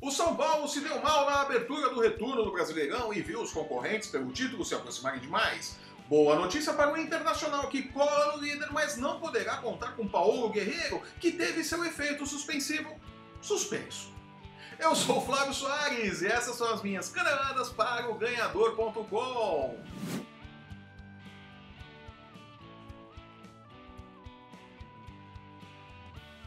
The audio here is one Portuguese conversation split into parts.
O São Paulo se deu mal na abertura do retorno do Brasileirão e viu os concorrentes pelo título se aproximarem demais. Boa notícia para o Internacional, que cola no líder, mas não poderá contar com Paulo Guerreiro, que teve seu efeito suspensivo suspenso. Eu sou o Flávio Soares e essas são as minhas caneladas para o Ganhador.com.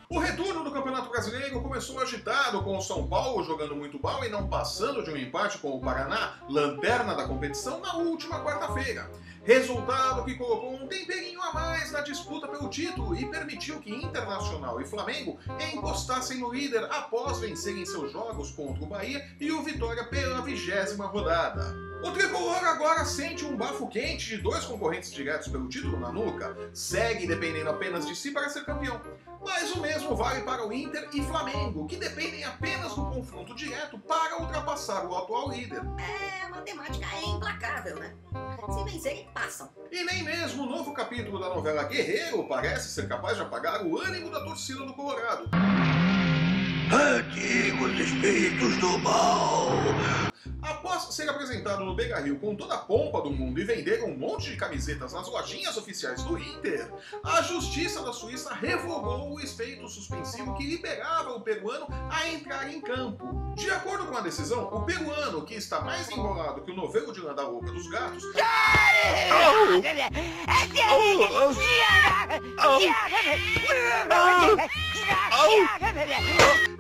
O retorno do Campeonato Brasileiro começou agitado, com o São Paulo jogando muito mal e não passando de um empate com o Paraná, lanterna da competição, na última quarta-feira. Resultado que colocou um temperinho a mais na disputa pelo título e permitiu que Internacional e Flamengo encostassem no líder após vencerem seus jogos contra o Bahia e o Vitória pela 20ª rodada. O tricolor agora sente um bafo quente de dois concorrentes diretos pelo título na nuca, segue dependendo apenas de si para ser campeão. Mas o mesmo vale para o Inter e Flamengo, que dependem apenas do confronto direto para ultrapassar o atual líder. A matemática é implacável, né? Se vencerem, passam. E nem mesmo o novo capítulo da novela Guerreiro parece ser capaz de apagar o ânimo da torcida do Colorado. Antigos espíritos do mal! Após ser apresentado no Beira-Rio com toda a pompa do mundo e vender um monte de camisetas nas lojinhas oficiais do Inter, a Justiça da Suíça revogou o efeito suspensivo que liberava o peruano a entrar em campo. De acordo com a decisão, o peruano, que está mais enrolado que o novelo de lã da boca dos gatos,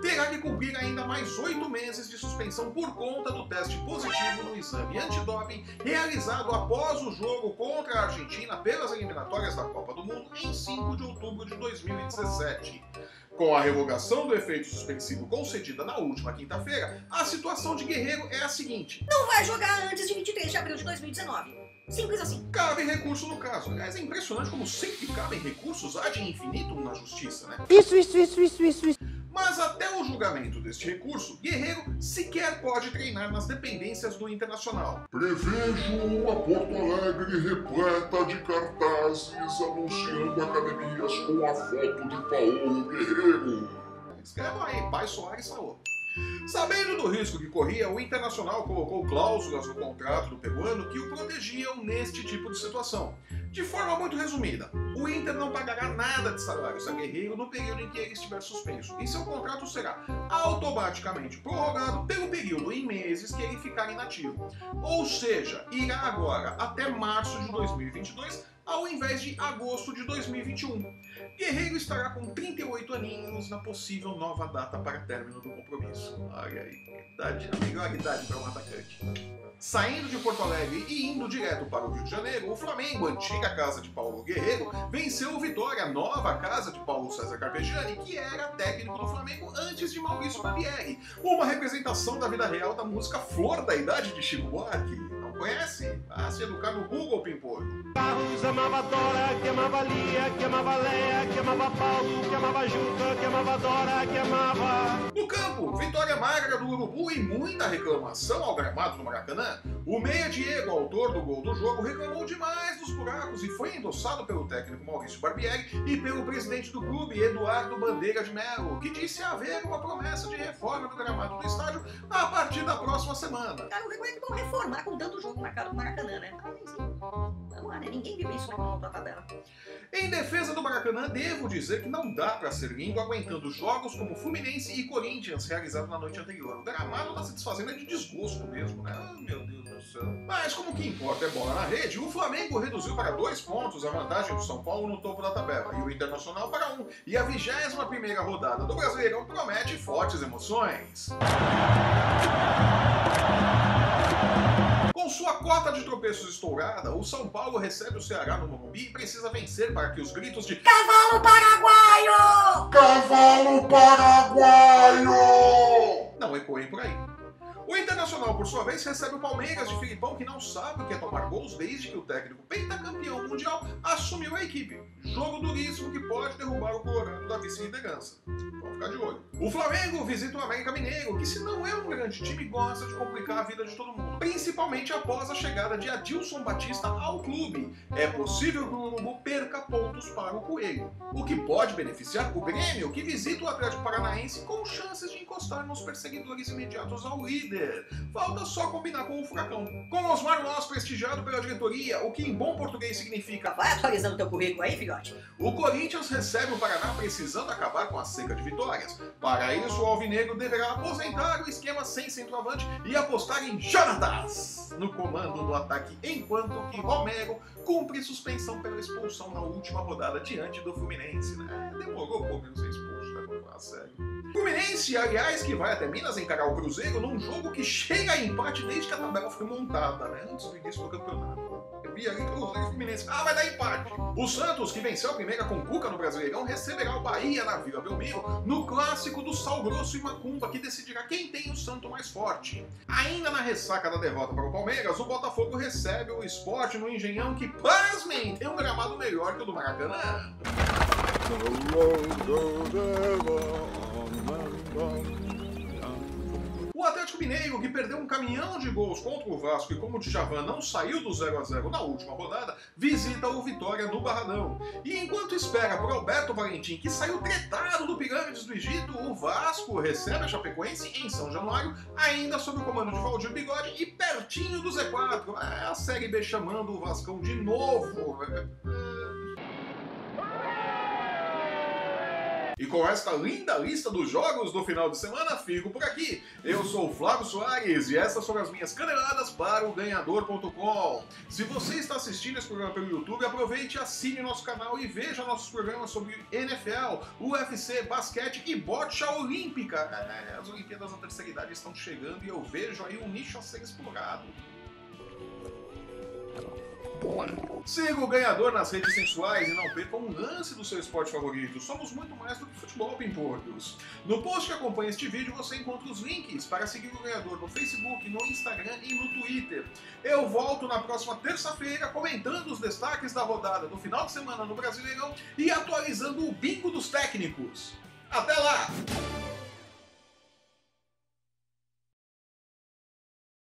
terá que cumprir ainda mais 8 meses de suspensão por conta do teste positivo no exame antidoping realizado após o jogo contra a Argentina pelas eliminatórias da Copa do Mundo em 5 de outubro de 2017. Com a revogação do efeito suspensivo concedida na última quinta-feira, a situação de Guerreiro é a seguinte: não vai jogar antes de 23 de abril de 2019. Simples assim. Cabe recurso no caso. Aliás, é impressionante como sempre cabem recursos ad infinitum na justiça, né? Isso. Mas até o julgamento deste recurso, Guerreiro sequer pode treinar nas dependências do Internacional. Prevejo uma Porto Alegre repleta de cartazes anunciando academias com a foto de Paulo Guerreiro. Escrevam aí, Pai Soares falou. Sabendo do risco que corria, o Internacional colocou cláusulas no contrato do peruano que o protegiam neste tipo de situação. De forma muito resumida, o Inter não pagará nada de salários a Guerreiro no período em que ele estiver suspenso, e seu contrato será automaticamente prorrogado pelo período em meses que ele ficar inativo. Ou seja, irá agora até março de 2022, ao invés de agosto de 2021. Guerreiro estará com 38 aninhos na possível nova data para término do compromisso. Olha aí, a melhor idade para um atacante. Saindo de Porto Alegre e indo direto para o Rio de Janeiro, o Flamengo, antiga casa de Paulo Guerreiro, venceu o Vitória, nova casa de Paulo César Carpegiani, que era técnico do Flamengo antes de Maurício Barbieri. Uma representação da vida real da música Flor da Idade de Chico Buarque. Não conhece? Ah, se educar no Google, Pimpolho. Carlos amava Dora, que amava Lia, que amava Leia, que amava Paulo, que amava Juca, que amava Dora, que amava... No campo, vitória magra do Urubu e muita reclamação ao gramado do Maracanã. O meia Diego, autor do gol do jogo, reclamou demais dos buracos e foi endossado pelo técnico Maurício Barbieri e pelo presidente do clube, Eduardo Bandeira de Mello, que disse haver uma promessa de reforma do gramado do estádio a partir da próxima semana. Cara, como é que vão reformar com tanto jogo marcado no Maracanã, né? Vamos lá, né? Ninguém viu isso na tabela. Em defesa do Maracanã, devo dizer que não dá pra ser lindo aguentando jogos como Fluminense e Corinthians realizados na noite anterior. O gramado tá se desfazendo de desgosto mesmo, né? Ah, meu Deus do céu. Mas como o que importa é bola na rede, o Flamengo reduziu para 2 pontos a vantagem do São Paulo no topo da tabela e o Internacional para 1. E a 21ª rodada do Brasileirão promete fortes emoções. Com sua cota de tropeços estourada, o São Paulo recebe o Ceará no Morumbi e precisa vencer para que os gritos de Cavalo Paraguaio! Cavalo Paraguaio! não ecoem por aí. O Internacional, por sua vez, recebe o Palmeiras de Filipão, que não sabe o que é tomar gols desde que o técnico pentacampeão mundial assumiu a equipe. Jogo duríssimo que pode derrubar o Colorado da vice-liderança. Vamos ficar de olho. O Flamengo visita o América Mineiro, que se não é um grande grande time gosta de complicar a vida de todo mundo, principalmente após a chegada de Adilson Batista ao clube. É possível que o Urubu perca pontos para o Coelho, o que pode beneficiar o Grêmio, que visita o Atlético Paranaense com chances de encostar nos perseguidores imediatos ao líder. Falta só combinar com o Furacão. Com Osmar Loss prestigiado pela diretoria, o que em bom português significa Vai atualizando teu currículo aí, filhote. o Corinthians recebe o Paraná precisando acabar com a seca de vitórias. Para isso, o Alvinegro deverá aposentar o esquema sem centroavante e apostar em Jonatas no comando do ataque, enquanto que Romero cumpre suspensão pela expulsão na última rodada diante do Fluminense. Demorou pouco não ser expulso, né? Vamos falar sério. Fluminense, aliás, que vai até Minas encarar o Cruzeiro num jogo que chega a empate desde que a tabela foi montada, né? Antes do início do campeonato. E ali Cruzeiro e Fluminense. Vai dar empate. O Santos, que venceu a primeira com Cuca no Brasileirão, receberá o Bahia na Vila Belmiro no clássico do Sal Grosso e Macumba, que decidirá quem tem o santo mais forte. Ainda na ressaca da derrota para o Palmeiras, o Botafogo recebe o Sport no Engenhão, que, pasmem, tem um gramado melhor que o do Maracanã. O Atlético Mineiro, que perdeu um caminhão de gols contra o Vasco e como o Djavan não saiu do 0-0 na última rodada, visita o Vitória no Barradão. E enquanto espera por Alberto Valentim, que saiu tretado do Pirâmides do Egito, o Vasco recebe a Chapecoense em São Januário, ainda sob o comando de Valdir Bigode e pertinho do Z4. A Série B chamando o Vascão de novo. E com esta linda lista dos jogos do final de semana, fico por aqui. Eu sou o Flávio Soares e essas foram as minhas caneladas para o Ganhador.com. Se você está assistindo esse programa pelo YouTube, aproveite e assine nosso canal e veja nossos programas sobre NFL, UFC, basquete e bocha olímpica. As Olimpíadas da Terceira Idade estão chegando e eu vejo aí um nicho a ser explorado. Siga o Ganhador nas redes sensuais e não perca um lance do seu esporte favorito. Somos muito mais do que futebol, pimpolhos. No post que acompanha este vídeo você encontra os links para seguir o Ganhador no Facebook, no Instagram e no Twitter. Eu volto na próxima terça-feira comentando os destaques da rodada do final de semana no Brasileirão e atualizando o bingo dos técnicos. Até lá!